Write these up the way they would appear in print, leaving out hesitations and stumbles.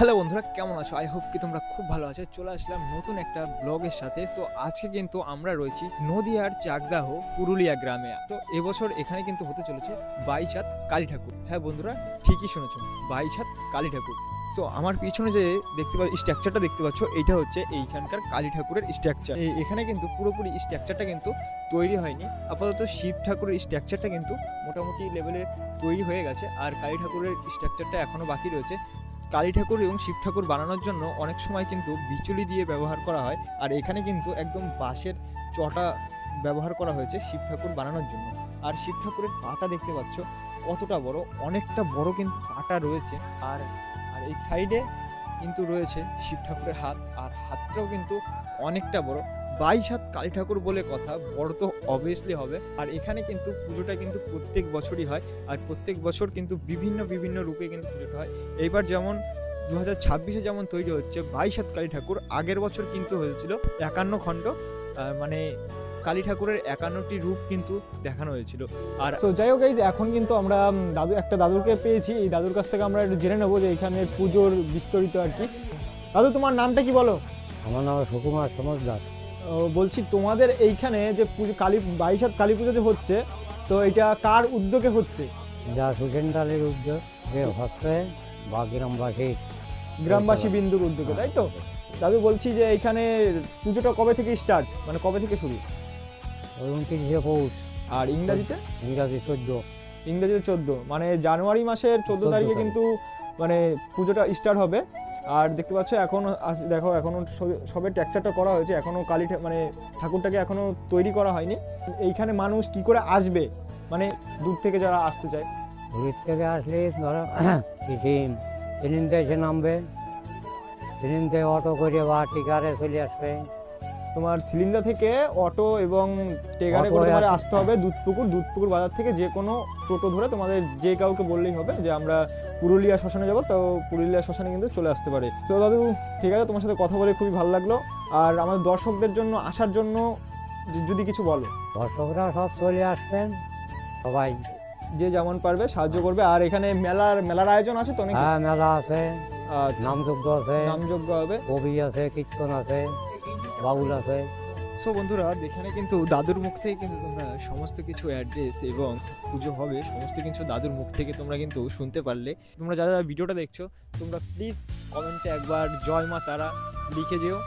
Hello বন্ধুরা, কেমন আছো? আই হোপ কি তোমরা খুব ভালো আছো। চলে আসলাম নতুন একটা ব্লগের সাথে। সো আজকে কিন্তু আমরা রয়েছি নদিয়ার চাকদাহ পুরুলিয়া গ্রামে। তো এবছর এখানে কিন্তু হতে চলেছে 22 হাত কালী ঠাকুর। হ্যাঁ বন্ধুরা, ঠিকই শুনেছো, 22 হাত কালী ঠাকুর। সো আমার পিছনে যে স্ট্রাকচারটা দেখতে পাচ্ছ, এইটা হচ্ছে এইখানকার কালী ঠাকুরের স্ট্রাকচার। এখানে কিন্তু পুরোপুরি স্ট্রাকচারটা কিন্তু তৈরি হয়নি। আপাতত শিব ঠাকুরের স্ট্রাকচারটা কিন্তু মোটামুটি লেভেলের তৈরি হয়ে গেছে, আর কালী ঠাকুরের স্ট্রাকচারটা এখনও বাকি রয়েছে। কালী ঠাকুর এবং শিব ঠাকুর বানানোর জন্য অনেক সময় কিন্তু বিচুলি দিয়ে ব্যবহার করা হয়, আর এখানে কিন্তু একদম বাঁশের চটা ব্যবহার করা হয়েছে শিব ঠাকুর বানানোর জন্য। আর শিব ঠাকুরের পাটা দেখতে পাচ্ছ কতটা বড়, অনেকটা বড় কিন্তু পাটা রয়েছে। আর আর এই সাইডে কিন্তু রয়েছে শিব ঠাকুরের হাত, আর হাতটাও কিন্তু অনেকটা বড়। 22 হাত কালী ঠাকুর বলে কথা, বড় তো অবভিয়াসলি হবে। আর এখানে কিন্তু পুজোটা কিন্তু প্রত্যেক বছরই হয়, আর প্রত্যেক বছর কিন্তু বিভিন্ন বিভিন্ন রূপে কিন্তু পুজোটা হয়। এইবার যেমন 2026-এ যেমন তৈরি হচ্ছে 22 হাত কালী ঠাকুর, আগের বছর কিন্তু হয়েছিল 51 খণ্ড, মানে কালী ঠাকুরের 51টি রূপ কিন্তু দেখানো হয়েছিল। আর সো যাই হোক গাইজ, এখন কিন্তু আমরা দাদুকে পেয়েছি। এই দাদুর কাছ থেকে আমরা একটু জেনে নেবো যে এখানে পুজোর বিস্তারিত আর কি। দাদু, তোমার নামটা কি বলো? আমার নাম সুকুমার সমজদার। বলছি, তোমাদের এইখানে যে পুজো কালী 22 হাত কালী পুজো যে হচ্ছে, তো এটা কার উদ্যোগে হচ্ছে? যা সুচেন্দ্রালের উদ্যোগ যে হচ্ছে বা গ্রামবাসী বিন্দুর উদ্যোগে, তাই তো? দাদু, বলছি যে এইখানে পুজোটা কবে থেকে স্টার্ট, মানে কবে থেকে শুরু? 29শে পৌষ। আর ইংরাজিতে? ইংরাজি 14। ইংরেজিতে 14, মানে জানুয়ারি মাসের 14 তারিখে কিন্তু মানে পুজোটা স্টার্ট হবে। আর দেখতে পাচ্ছ এখন দেখো, এখনো সবে টেক্সচারটা করা হয়েছে, এখনো মানে ঠাকুরটাকে এখনো তৈরি করা হয়নি। এইখানে মানুষ কি করে আসবে, মানে দূর থেকে যারা আসতে চায়? দূর থেকে আসলে ধরো সিলিন্ডে এসে নামবে, সিলিন্ডে অটো করে বা টিকারে চলে আসবে। তোমার সিলিন্ডার থেকে অটো এবং টেগারে করে তোমার আসতে হবে দুধপুকুর বাজার থেকে। যে কোনো টোটো ধরে তোমাদের যে কাউকে বললেই হবে যে আমরা পুরুলিয়া শ্মশানে যাবো, তো পুরুলিয়া শ্মশানে কিন্তু চলে আসতে পারে। তো দাদু, ঠিক আছে, তোমার সাথে কথা বলে খুবই ভালো লাগলো। আর আমাদের দর্শকদের জন্য আসার জন্য যদি কিছু বলো। দর্শকরা সব চলে আসবেন, সবাই যে যেমন পারবে সাহায্য করবে। আর এখানে মেলার আয়োজন আছে তো? হ্যাঁ, মেলা আছে, নামযজ্ঞ আছে, নামযজ্ঞ হবে, কবি আছে, কীর্তন আছে, বাউল আছে। সো বন্ধুরা, এখানে কিন্তু দাদুর মুখ থেকে কিন্তু তোমরা সমস্ত কিছু অ্যাড্রেস এবং পুজো হবে সমস্ত কিছু দাদুর মুখ থেকে তোমরা কিন্তু শুনতে পারলে। তোমরা যারা ভিডিওটা দেখছো, তোমরা প্লিজ কমেন্টে একবার জয় মা তারা লিখে যেও।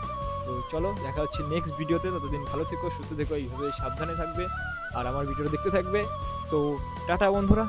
তো চলো, দেখা হচ্ছে নেক্সট ভিডিওতে। ততদিন ভালো থেকো, সুস্থ থেকো, এইভাবে সাবধানে থাকবে আর আমার ভিডিওটা দেখতে থাকবে। সো টাটা বন্ধুরা।